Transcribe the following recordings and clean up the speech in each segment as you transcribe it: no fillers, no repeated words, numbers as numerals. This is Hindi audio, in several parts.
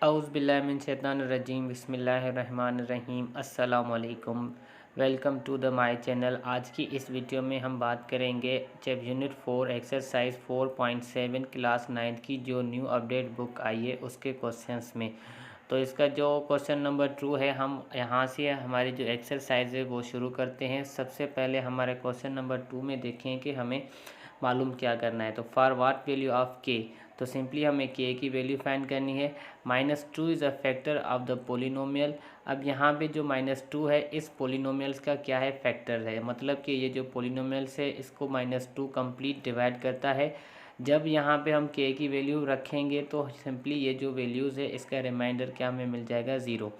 औज़ुबिल्लाहिमिनश्शैतानिर्रजीम बिस्मिल्लाहिर्रहमानिर्रहीम अस्सलामुअलैकुम। Welcome to the my channel. आज की इस वीडियो में हम बात करेंगे यूनिट 4 एक्सरसाइज 4.7 क्लास 9 की जो न्यू अपडेट बुक आई है उसके क्वेश्चंस में। तो इसका जो क्वेश्चन नंबर 2 है, हम यहाँ से हमारी जो एक्सरसाइज है वो शुरू करते हैं। सबसे पहले हमारे क्वेश्चन नंबर 2 में देखें कि हमें मालूम क्या करना है। तो फॉर वाट वैल्यू ऑफ के, तो सिंपली हमें के की वैल्यू फाइंड करनी है। -2 is a factor of the polynomial. अब यहाँ पे जो -2 है इस पोलिनोमियल्स का क्या है, फैक्टर है। मतलब कि ये जो पोलिनोमियल्स है इसको -2 कंप्लीट डिवाइड करता है। जब यहाँ पे हम के की वैल्यू रखेंगे तो सिंपली ये जो वैल्यूज़ है इसका रिमाइंडर क्या हमें मिल जाएगा, 0।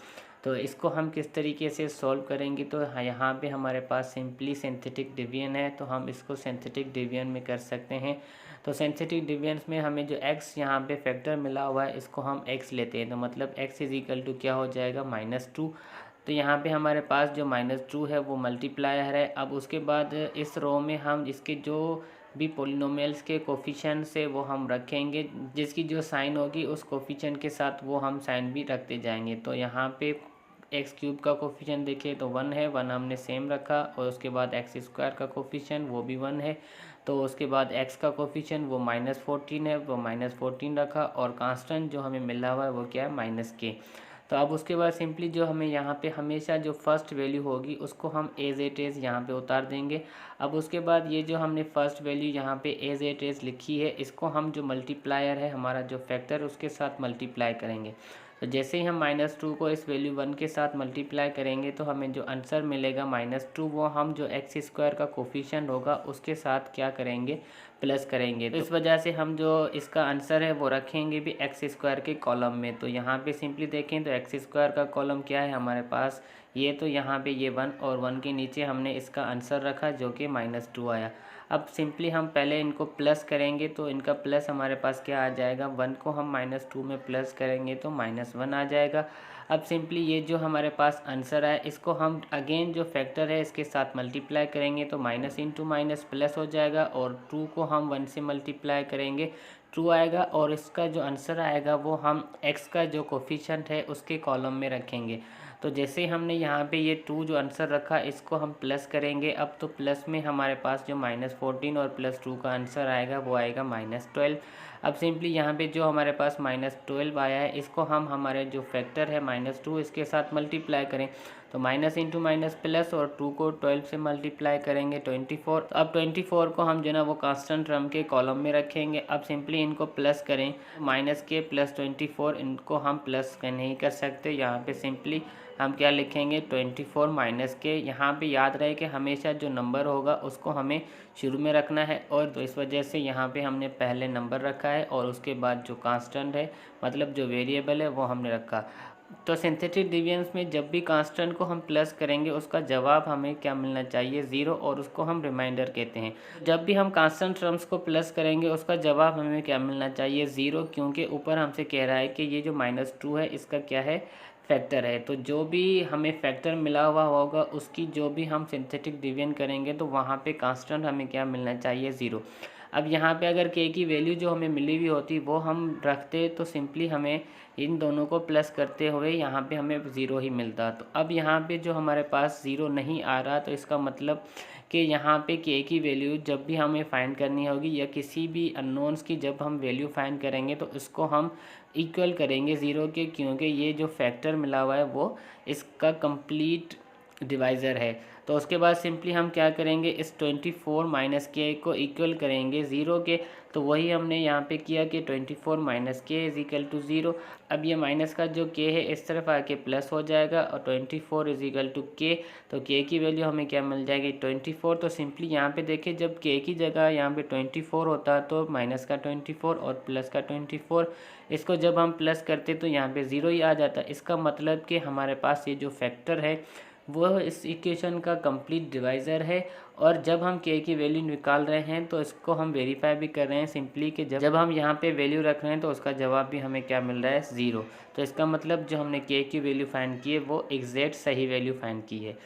तो इसको हम किस तरीके से सॉल्व करेंगे, तो यहाँ पे हमारे पास सिंपली सिंथेटिक डिवीजन है, तो हम इसको सिंथेटिक डिवीजन में कर सकते हैं। तो सिंथेटिक डिवीजन में हमें जो x यहाँ पे फैक्टर मिला हुआ है इसको हम x लेते हैं, तो मतलब x इज इक्वल टू क्या हो जाएगा, -2। तो यहाँ पे हमारे पास जो -2 है वो मल्टीप्लायर है। अब उसके बाद इस रो में हम इसके जो भी पोलिनोमियल्स के कोफिशिएंट है वो हम रखेंगे, जिसकी जो साइन होगी उस कोफिशिएंट के साथ वो हम साइन भी रखते जाएंगे। तो यहाँ पे x³ का कोफिशिएंट देखिए तो 1 है, 1 हमने सेम रखा, और उसके बाद x² का कोफिशिएंट वो भी 1 है। तो उसके बाद x का कोफिशिएंट वो -14 है, वो -14 रखा, और कांस्टेंट जो हमें मिला हुआ है वो क्या है, -k। तो अब उसके बाद सिंपली जो हमें यहाँ पे हमेशा जो फर्स्ट वैल्यू होगी उसको हम एज इट इज़ यहाँ पे उतार देंगे। अब उसके बाद ये जो हमने फर्स्ट वैल्यू यहाँ पे एज इट इज़ लिखी है इसको हम जो मल्टीप्लायर है हमारा जो फैक्टर उसके साथ मल्टीप्लाई करेंगे। तो जैसे ही हम -2 को इस वैल्यू 1 के साथ मल्टीप्लाई करेंगे तो हमें जो आंसर मिलेगा -2 वो हम जो x² का कोफिशिएंट होगा उसके साथ क्या करेंगे, प्लस करेंगे। तो इस वजह से हम जो इसका आंसर है वो रखेंगे भी x² के कॉलम में। तो यहाँ पे सिंपली देखें तो x² का कॉलम क्या है हमारे पास, ये तो यहाँ पे ये 1 और 1 के नीचे हमने इसका आंसर रखा जो कि -2 आया। अब सिंपली हम पहले इनको प्लस करेंगे, तो इनका प्लस हमारे पास क्या आ जाएगा, 1 को हम -2 में प्लस करेंगे तो -1 आ जाएगा। अब सिंपली ये जो हमारे पास आंसर है इसको हम अगेन जो फैक्टर है इसके साथ मल्टीप्लाई करेंगे तो माइनस इंटू माइनस प्लस हो जाएगा, और 2 को हम 1 से मल्टीप्लाई करेंगे 2 आएगा, और इसका जो आंसर आएगा वो हम x का जो कोफिशिएंट है उसके कॉलम में रखेंगे। तो जैसे ही हमने यहाँ पे ये 2 जो आंसर रखा इसको हम प्लस करेंगे। अब तो प्लस में हमारे पास जो -14 और +2 का आंसर आएगा वो आएगा -12। अब सिंपली यहाँ पे जो हमारे पास -12 आया है इसको हम हमारे जो फैक्टर है -2 इसके साथ मल्टीप्लाई करें, तो माइनस इंटू माइनस प्लस, और 2 को 12 से मल्टीप्लाई करेंगे 24। तो अब 24 को हम जो ना वो कांस्टेंट टर्म के कॉलम में रखेंगे। अब सिंपली इनको प्लस करें, -k + 24 इनको हम प्लस नहीं कर सकते, यहाँ पे सिंपली हम क्या लिखेंगे 24 - k। यहाँ पे याद रहे कि हमेशा जो नंबर होगा उसको हमें शुरू में रखना है, और तो इस वजह से यहाँ पे हमने पहले नंबर रखा है और उसके बाद जो कांस्टेंट है मतलब जो वेरिएबल है वो हमने रखा। तो सिंथेटिक डिवीजन में जब भी कांस्टेंट को हम प्लस करेंगे उसका जवाब हमें क्या मिलना चाहिए, 0, और उसको हम रिमाइंडर कहते हैं। जब भी हम कांस्टेंट टर्म्स को प्लस करेंगे उसका जवाब हमें क्या मिलना चाहिए, 0, क्योंकि ऊपर हमसे कह रहा है कि ये जो -2 है इसका क्या है, फैक्टर है। तो जो भी हमें फैक्टर मिला हुआ होगा उसकी जो भी हम सिंथेटिक डिवीजन करेंगे तो वहाँ पे कांस्टेंट हमें क्या मिलना चाहिए, 0। अब यहाँ पे अगर k की वैल्यू जो हमें मिली हुई होती वो हम रखते तो सिंपली हमें इन दोनों को प्लस करते हुए यहाँ पे हमें 0 ही मिलता। तो अब यहाँ पे जो हमारे पास 0 नहीं आ रहा, तो इसका मतलब कि यहाँ पे k की वैल्यू जब भी हमें फाइंड करनी होगी या किसी भी अननोन्स की जब हम वैल्यू फाइंड करेंगे तो इसको हम इक्वल करेंगे 0 के, क्योंकि ये जो फैक्टर मिला हुआ है वो इसका कंप्लीट डिवाइज़र है। तो उसके बाद सिंपली हम क्या करेंगे, इस 24 - k को इक्वल करेंगे 0 के। तो वही हमने यहाँ पे किया कि 24 - k = 0। अब ये माइनस का जो k है इस तरफ आके प्लस हो जाएगा, और 24 = k, तो k की वैल्यू हमें क्या मिल जाएगी, 24। तो सिंपली यहाँ पे देखिए जब k की जगह यहाँ पे 24 होता तो माइनस का 24 और प्लस का 24, इसको जब हम प्लस करते तो यहाँ पे 0 ही आ जाता। इसका मतलब कि हमारे पास ये जो फैक्टर है वो इस इक्वेशन का कंप्लीट डिवाइज़र है, और जब हम k की वैल्यू निकाल रहे हैं तो इसको हम वेरीफाई भी कर रहे हैं सिंपली कि जब हम यहाँ पे वैल्यू रख रहे हैं तो उसका जवाब भी हमें क्या मिल रहा है, 0। तो इसका मतलब जो हमने k की वैल्यू फाइंड की है वो एग्जैक्ट सही वैल्यू फाइंड की है।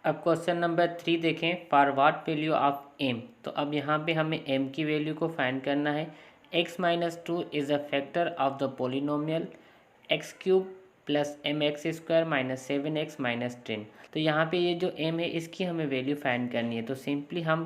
अब क्वेश्चन नंबर 3 देखें, for what value of m। तो अब यहाँ पे हमें m की वैल्यू को फाइंड करना है। x minus two is a factor of the polynomial x cube plus m x square minus 7x minus 10। तो यहाँ पे ये जो m है इसकी हमें वैल्यू फाइंड करनी है। तो सिंपली हम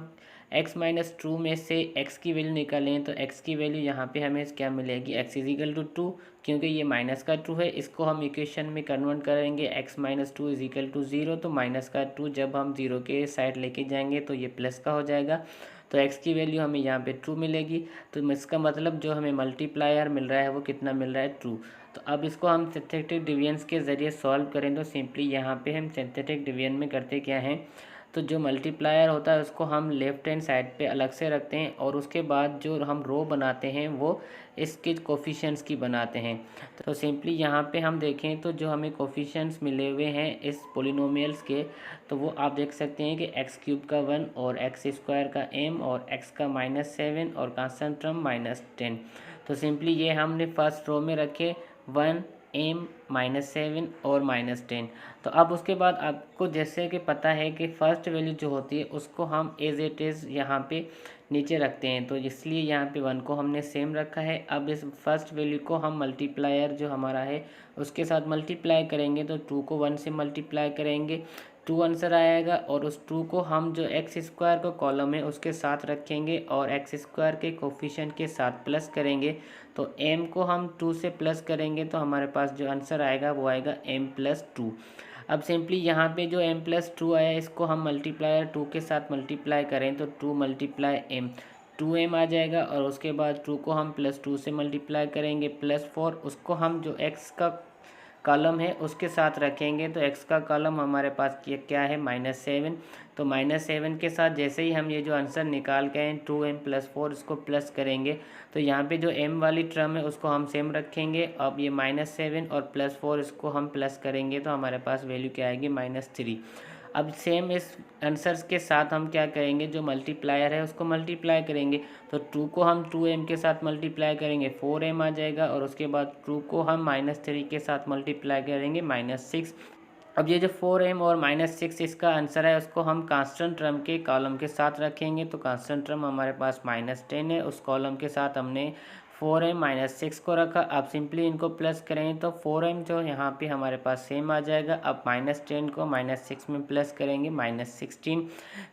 x माइनस टू में से x की वैल्यू निकालें तो x की वैल्यू यहाँ पे हमें क्या मिलेगी, x इज इक्वल टू 2, क्योंकि ये माइनस का 2 है। इसको हम इक्वेशन में कन्वर्ट करेंगे, x minus two is equal to 0। तो माइनस का 2 जब हम 0 के साइड लेके जाएंगे तो ये प्लस का हो जाएगा। तो x की वैल्यू हमें यहाँ पे 2 मिलेगी। तो इसका मतलब जो हमें मल्टीप्लायर मिल रहा है वो कितना मिल रहा है, 2। तो अब इसको हम सिंथेटिक डिवीजन के ज़रिए सॉल्व करें। तो सिंपली यहाँ पे हम सिंथेटिक डिवीजन में करते क्या हैं, तो जो मल्टीप्लायर होता है उसको हम लेफ़्ट हैंड साइड पे अलग से रखते हैं और उसके बाद जो हम रो बनाते हैं वो इसके कोफिशिएंट्स की बनाते हैं। तो सिंपली यहाँ पे हम देखें तो जो हमें कोफिशिएंट्स मिले हुए हैं इस पोलिनोमियल्स के, तो वो आप देख सकते हैं कि एक्स क्यूब का 1 और एक्स स्क्वायर का m और x का -7 और कांस्टेंट टर्म -10। तो सिंपली ये हमने फर्स्ट रो में रखे 1 m -7 और -10। तो अब उसके बाद आपको जैसे कि पता है कि फ़र्स्ट वैल्यू जो होती है उसको हम एज इट इज़ यहाँ पे नीचे रखते हैं, तो इसलिए यहाँ पे 1 को हमने सेम रखा है। अब इस फर्स्ट वैल्यू को हम मल्टीप्लायर जो हमारा है उसके साथ मल्टीप्लाई करेंगे, तो 2 को 1 से मल्टीप्लाई करेंगे, 2 आंसर आएगा। और उस 2 को हम जो एक्स स्क्वायर का कॉलम है उसके साथ रखेंगे और एक्स स्क्वायर के कोफिशिएंट के साथ प्लस करेंगे। तो m को हम 2 से प्लस करेंगे तो हमारे पास जो आंसर आएगा वो आएगा m+2। अब सिंपली यहाँ पे जो m+2 आया इसको हम मल्टीप्लायर 2 के साथ मल्टीप्लाई करें तो 2 मल्टीप्लाई m 2m आ जाएगा। और उसके बाद 2 को हम +2 से मल्टीप्लाई करेंगे +4, उसको हम जो x का कॉलम है उसके साथ रखेंगे। तो x का कॉलम हमारे पास क्या है, -7। तो -7 के साथ जैसे ही हम ये जो आंसर निकाल के हैं 2m+4 इसको प्लस करेंगे तो यहाँ पे जो m वाली टर्म है उसको हम सेम रखेंगे। अब ये -7 और +4 इसको हम प्लस करेंगे तो हमारे पास वैल्यू क्या आएगी, -3। अब सेम इस आंसर्स के साथ हम क्या करेंगे, जो मल्टीप्लायर है उसको मल्टीप्लाई करेंगे। तो 2 को हम 2m के साथ मल्टीप्लाई करेंगे 4m आ जाएगा। और उसके बाद 2 को हम -3 के साथ मल्टीप्लाई करेंगे -6। अब ये जो 4m और -6 इसका आंसर है उसको हम कांस्टेंट टर्म के कॉलम के साथ रखेंगे। तो कांस्टेंट टर्म हमारे पास -10 है, उस कॉलम के साथ हमने 4m -6 को रखा। अब सिंपली इनको प्लस करें तो 4m जो यहाँ पे हमारे पास सेम आ जाएगा। अब -10 को -6 में प्लस करेंगे -16।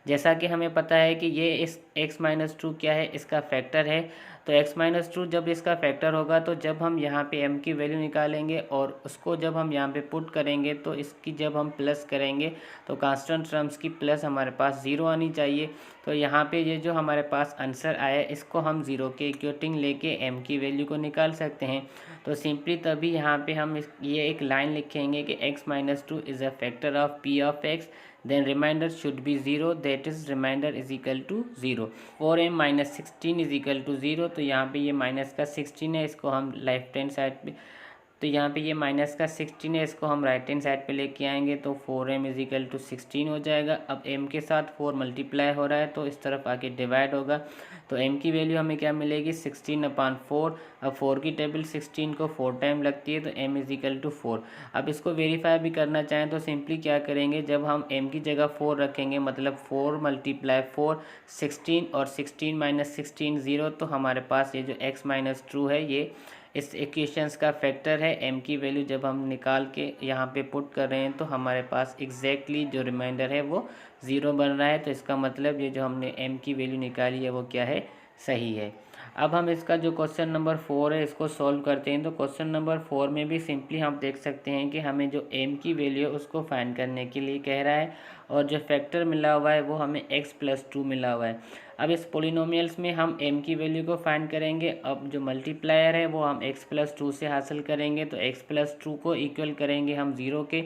जैसा कि हमें पता है कि ये इस x-2 क्या है, इसका फैक्टर है। तो x-2 जब इसका फैक्टर होगा तो जब हम यहाँ पे m की वैल्यू निकालेंगे और उसको जब हम यहाँ पे पुट करेंगे तो इसकी जब हम प्लस करेंगे तो कांस्टेंट टर्म्स की प्लस हमारे पास 0 आनी चाहिए। तो यहाँ पे ये जो हमारे पास आंसर आया इसको हम 0 के इक्वेटिंग लेके m की वैल्यू को निकाल सकते हैं। तो सिंपली तभी यहाँ पे हम ये एक लाइन लिखेंगे कि x-2 is a factor of p of x, then remainder should be 0, that is remainder is equal to 0। 4m -16 is equal to 0। तो यहाँ पे ये माइनस का 16 है, इसको हम लेफ्ट हैंड साइड पे, तो यहाँ पे ये माइनस का 16 है, इसको हम राइट हैंड साइड पे लेके आएंगे तो 4m इज इक्वल टू 16 हो जाएगा। अब m के साथ 4 मल्टीप्लाई हो रहा है तो इस तरफ आके डिवाइड होगा। तो m की वैल्यू हमें क्या मिलेगी, 16/4। अब 4 की टेबल 16 को 4 टाइम लगती है तो m इज इक्वल टू 4। अब इसको वेरीफाई भी करना चाहें तो सिंपली क्या करेंगे, जब हम m की जगह 4 रखेंगे मतलब 4 × 4 16 और 16 - 16 0, तो हमारे पास ये जो x-2 है ये इस इक्वेशंस का फैक्टर है। m की वैल्यू जब हम निकाल के यहाँ पे पुट कर रहे हैं तो हमारे पास एग्जैक्टली जो रिमाइंडर है वो 0 बन रहा है। तो इसका मतलब ये जो हमने m की वैल्यू निकाली है वो क्या है, सही है। अब हम इसका जो क्वेश्चन नंबर 4 है इसको सॉल्व करते हैं। तो क्वेश्चन नंबर 4 में भी सिंपली हम देख सकते हैं कि हमें जो m की वैल्यू है उसको फाइंड करने के लिए कह रहा है और जो फैक्टर मिला हुआ है वो हमें x+2 मिला हुआ है। अब इस पोलिनोमियल्स में हम m की वैल्यू को फाइंड करेंगे। अब जो मल्टीप्लायर है वो हम x+2 से हासिल करेंगे, तो x+2 को इक्वल करेंगे हम 0 के।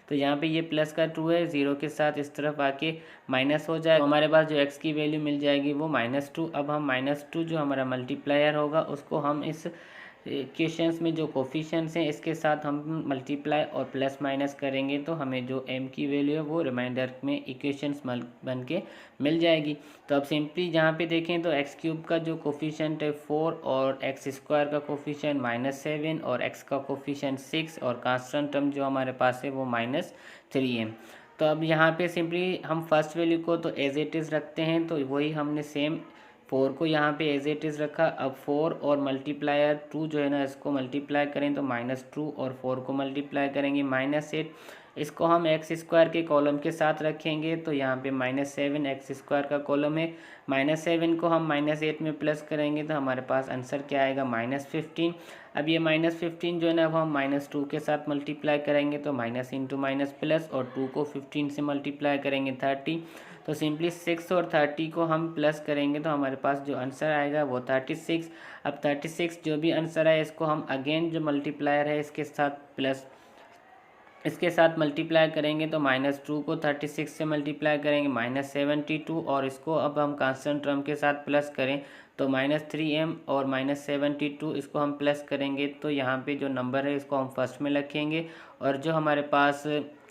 तो यहाँ पे ये प्लस का 2 है, 0 के साथ इस तरफ आके माइनस हो जाए, तो हमारे पास जो x की वैल्यू मिल जाएगी वो -2। अब हम -2 जो हमारा मल्टीप्लायर होगा उसको हम इस इक्वेशंस में जो कोफिशिएंट्स हैं इसके साथ हम मल्टीप्लाई और प्लस माइनस करेंगे तो हमें जो m की वैल्यू है वो रिमाइंडर में इक्वेशंस बन के मिल जाएगी। तो अब सिंपली जहाँ पे देखें तो x³ का जो कोफिशिएंट है 4 और x² का कोफिशिएंट -7 और x का कोफिशिएंट 6 और कांस्टेंट टर्म जो हमारे पास है वो -3m। तो अब यहाँ पे सिंपली हम फर्स्ट वैल्यू को तो एज इट इज़ रखते हैं, तो वही हमने सेम 4 को यहाँ पे एज इट इज़ रखा। अब 4 और मल्टीप्लायर 2 जो है ना, इसको मल्टीप्लाई करें तो -2 और 4 को मल्टीप्लाई करेंगे -8। इसको हम एक्स स्क्वायर के कॉलम के साथ रखेंगे तो यहाँ पे -7 एक्स स्क्वायर का कॉलम है। -7 को हम -8 में प्लस करेंगे तो हमारे पास आंसर क्या आएगा, -15। अब ये -15 जो है ना, अब हम -2 के साथ मल्टीप्लाई करेंगे तो माइनस इंटू माइनस प्लस, और 2 को 15 से मल्टीप्लाई करेंगे 30। तो सिंपली 6 और 30 को हम प्लस करेंगे तो हमारे पास जो आंसर आएगा वो 36। अब 36 जो भी आंसर है, इसको हम अगेन जो मल्टीप्लायर है इसके साथ मल्टीप्लाई करेंगे तो -2 को 36 से मल्टीप्लाई करेंगे -72, और इसको अब हम कांस्टेंट टर्म के साथ प्लस करें तो -3m और -72 इसको हम प्लस करेंगे तो यहाँ पे जो नंबर है इसको हम फर्स्ट में रखेंगे, और जो हमारे पास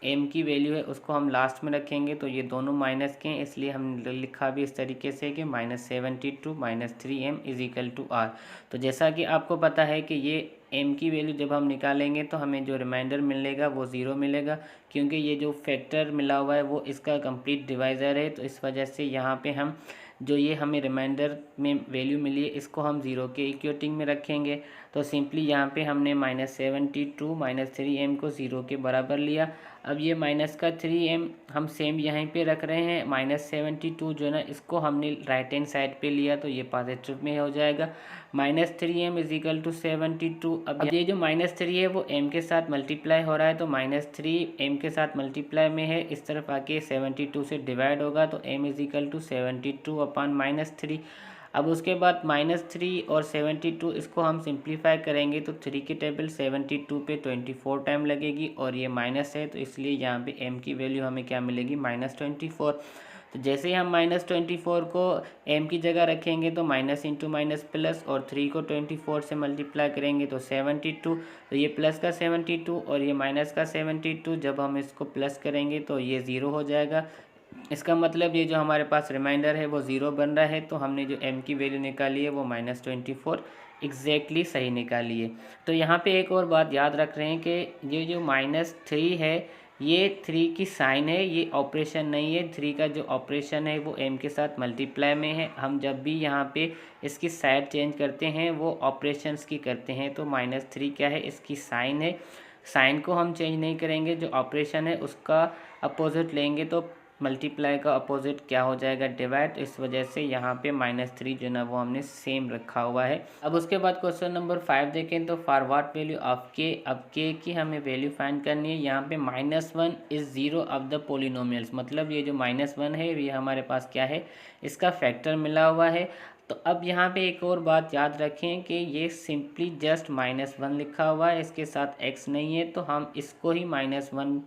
m की वैल्यू है उसको हम लास्ट में रखेंगे। तो ये दोनों माइनस के हैं, इसलिए हम लिखा भी इस तरीके से कि -72 -3m = r। तो जैसा कि आपको पता है कि ये m की वैल्यू जब हम निकालेंगे तो हमें जो रिमाइंडर मिलेगा वो 0 मिलेगा, क्योंकि ये जो फैक्टर मिला हुआ है वो इसका कंप्लीट डिवाइज़र है। तो इस वजह से यहाँ पे हम जो ये हमें रिमाइंडर में वैल्यू मिली है इसको हम 0 के इक्वेटिंग में रखेंगे। तो सिंपली यहाँ पे हमने -72 -3m को 0 के बराबर लिया। अब ये माइनस का 3m हम सेम यहीं पे रख रहे हैं। -72 जो है ना, इसको हमने राइट हैंड साइड पे लिया तो ये पॉजिटिव में हो जाएगा। -3m = 72। अब ये जो -3 है वो m के साथ मल्टीप्लाई हो रहा है, तो -3 m के साथ मल्टीप्लाई में है, इस तरफ आके 72 से डिवाइड होगा तो m = 72/-3। अब उसके बाद -3 और 72 इसको हम सिंप्लीफाई करेंगे तो 3 की टेबल 72 पे 24 टाइम लगेगी, और ये माइनस है तो इसलिए यहाँ पे m की वैल्यू हमें क्या मिलेगी, -24। तो जैसे ही हम -24 को m की जगह रखेंगे तो माइनस इंटू माइनस प्लस, और 3 को 24 से मल्टीप्लाई करेंगे तो 72। तो ये प्लस का 72 और ये माइनस का 72, जब हम इसको प्लस करेंगे तो ये 0 हो जाएगा। इसका मतलब ये जो हमारे पास रिमाइंडर है वो 0 बन रहा है। तो हमने जो m की वैल्यू निकाली है वो -24 एग्जैक्टली सही निकाली है। तो यहाँ पे एक और बात याद रख रहे हैं कि ये जो -3 है ये 3 की साइन है, ये ऑपरेशन नहीं है। 3 का जो ऑपरेशन है वो m के साथ मल्टीप्लाई में है। हम जब भी यहाँ पे इसकी साइड चेंज करते हैं वो ऑपरेशंस की करते हैं। तो -3 क्या है, इसकी साइन है। साइन को हम चेंज नहीं करेंगे, जो ऑपरेशन है उसका अपोजिट लेंगे तो मल्टीप्लाई का अपोजिट क्या हो जाएगा, डिवाइड। इस वजह से यहाँ पे -3 जो ना वो हमने सेम रखा हुआ है। अब उसके बाद क्वेश्चन नंबर 5 देखें तो for what value of k। अब k की हमें वैल्यू फाइंड करनी है। यहाँ पे -1 इज़ 0 ऑफ द पोलिनोमियल्स, मतलब ये जो -1 है ये हमारे पास क्या है, इसका फैक्टर मिला हुआ है। तो अब यहाँ पे एक और बात याद रखें कि ये सिंपली जस्ट -1 लिखा हुआ है, इसके साथ x नहीं है, तो हम इसको ही -1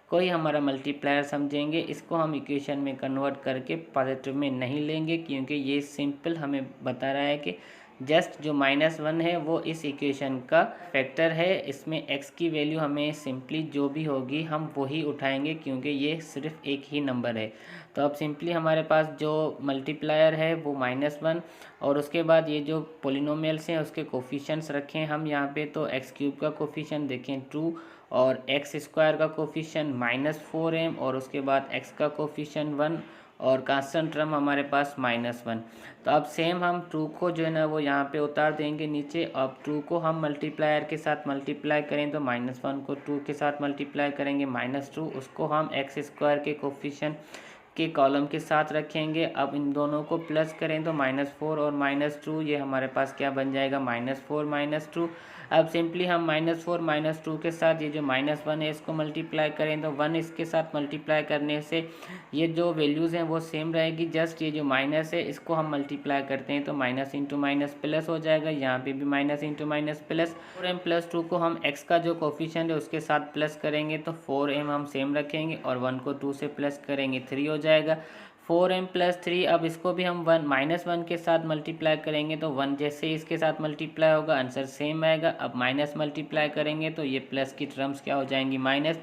को ही हमारा मल्टीप्लायर समझेंगे। इसको हम इक्वेशन में कन्वर्ट करके पॉजिटिव में नहीं लेंगे, क्योंकि ये सिंपल हमें बता रहा है कि जस्ट जो -1 है वो इस इक्वेशन का फैक्टर है। इसमें x की वैल्यू हमें सिंपली जो भी होगी हम वही उठाएंगे, क्योंकि ये सिर्फ एक ही नंबर है। तो अब सिंपली हमारे पास जो मल्टीप्लायर है वो -1, और उसके बाद ये जो पोलिनोमियल्स हैं उसके कोफिशिएंट्स रखें हम यहाँ पे। तो x³ का कोफिशिएंट देखें 2, और x² का कोफिशिएंट -4m, और उसके बाद x का कोफिशिएंट 1, और कांस्टेंट टर्म हमारे पास -1। तो अब सेम हम 2 को जो है ना वो यहाँ पे उतार देंगे नीचे। अब 2 को हम मल्टीप्लायर के साथ मल्टीप्लाई करें तो -1 को 2 के साथ मल्टीप्लाई करेंगे -2, उसको हम x² के कोफिशिएंट के कॉलम के साथ रखेंगे। अब इन दोनों को प्लस करें तो -4 और -2 ये हमारे पास क्या बन जाएगा, -4 -2। अब सिंपली हम -4 -2 के साथ ये जो -1 है इसको मल्टीप्लाई करें तो 1 इसके साथ मल्टीप्लाई करने से ये जो वैल्यूज़ हैं वो सेम रहेगी। जस्ट ये जो माइनस है इसको हम मल्टीप्लाई करते हैं तो माइनस इंटू माइनस प्लस हो जाएगा। यहाँ पे भी minus into minus plus. 4m+2 को हम x का जो कोफिशिएंट है उसके साथ प्लस करेंगे तो 4m हम सेम रखेंगे, और 1 को 2 से प्लस करेंगे 3 हो जाएगा। 4m+3, अब इसको भी हम -1 के साथ मल्टीप्लाई करेंगे तो 1 जैसे ही इसके साथ मल्टीप्लाई होगा आंसर सेम आएगा। अब माइनस मल्टीप्लाई करेंगे तो ये प्लस की टर्म्स क्या हो जाएंगी, माइनस।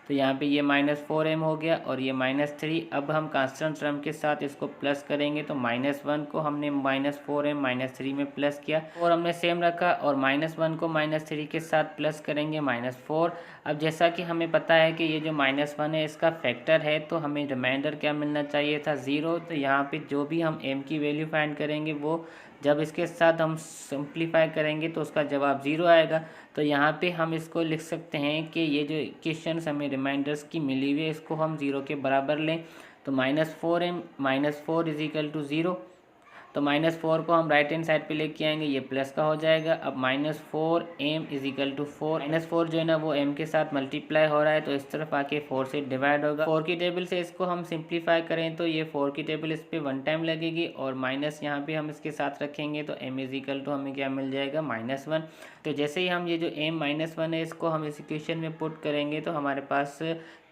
तो यहाँ पे ये -4m हो गया और ये -3। अब हम कांस्टेंट टर्म के साथ इसको प्लस करेंगे, तो -1 को हमने -4m -3 में प्लस किया और हमने सेम रखा, और -1 को -3 के साथ प्लस करेंगे -4। अब जैसा कि हमें पता है कि ये जो -1 है इसका फैक्टर है, तो हमें रिमाइंडर क्या मिलना चाहिए था, 0। तो यहाँ पे जो भी हम m की वैल्यू फाइंड करेंगे वो जब इसके साथ हम सिंप्लीफाई करेंगे तो उसका जवाब 0 आएगा। तो यहाँ पे हम इसको लिख सकते हैं कि ये जो इक्वेशंस हमें रिमाइंडर्स की मिली हुई है इसको हम 0 के बराबर लें। तो -4m -4 = 0। तो -4 को हम राइट हैंड साइड पे लेके आएंगे, ये प्लस का हो जाएगा। अब -4m = 4, -4 जो है ना वो m के साथ मल्टीप्लाई हो रहा है, तो इस तरफ आके 4 से डिवाइड होगा। 4 की टेबल से इसको हम सिंप्लीफाई करें तो ये 4 की टेबल इस पर 1 टाइम लगेगी, और माइनस यहाँ पे हम इसके साथ रखेंगे तो m = हमें क्या मिल जाएगा, -1। तो जैसे ही हम ये जो m -1 है इसको हम इस इक्वेशन में पुट करेंगे तो हमारे पास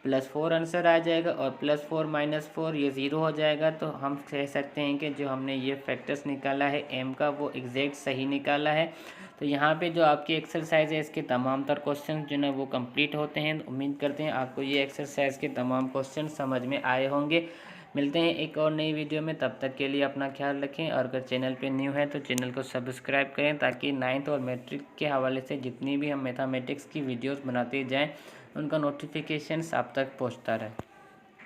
+4 आंसर आ जाएगा, और +4 -4 ये 0 हो जाएगा। तो हम कह सकते हैं कि जो हमने ये फैक्टर्स निकाला है m का वो एग्जैक्ट सही निकाला है। तो यहाँ पे जो आपकी एक्सरसाइज है इसके तमाम तर क्वेश्चन जो है वो कंप्लीट होते हैं। उम्मीद करते हैं आपको ये एक्सरसाइज के तमाम क्वेश्चन समझ में आए होंगे। मिलते हैं एक और नई वीडियो में, तब तक के लिए अपना ख्याल रखें, और अगर चैनल पे न्यू है तो चैनल को सब्सक्राइब करें ताकि 9th और मैट्रिक के हवाले से जितनी भी हम मैथमेटिक्स की वीडियोस बनाते जाएं उनका नोटिफिकेशंस आप तक पहुंचता रहे।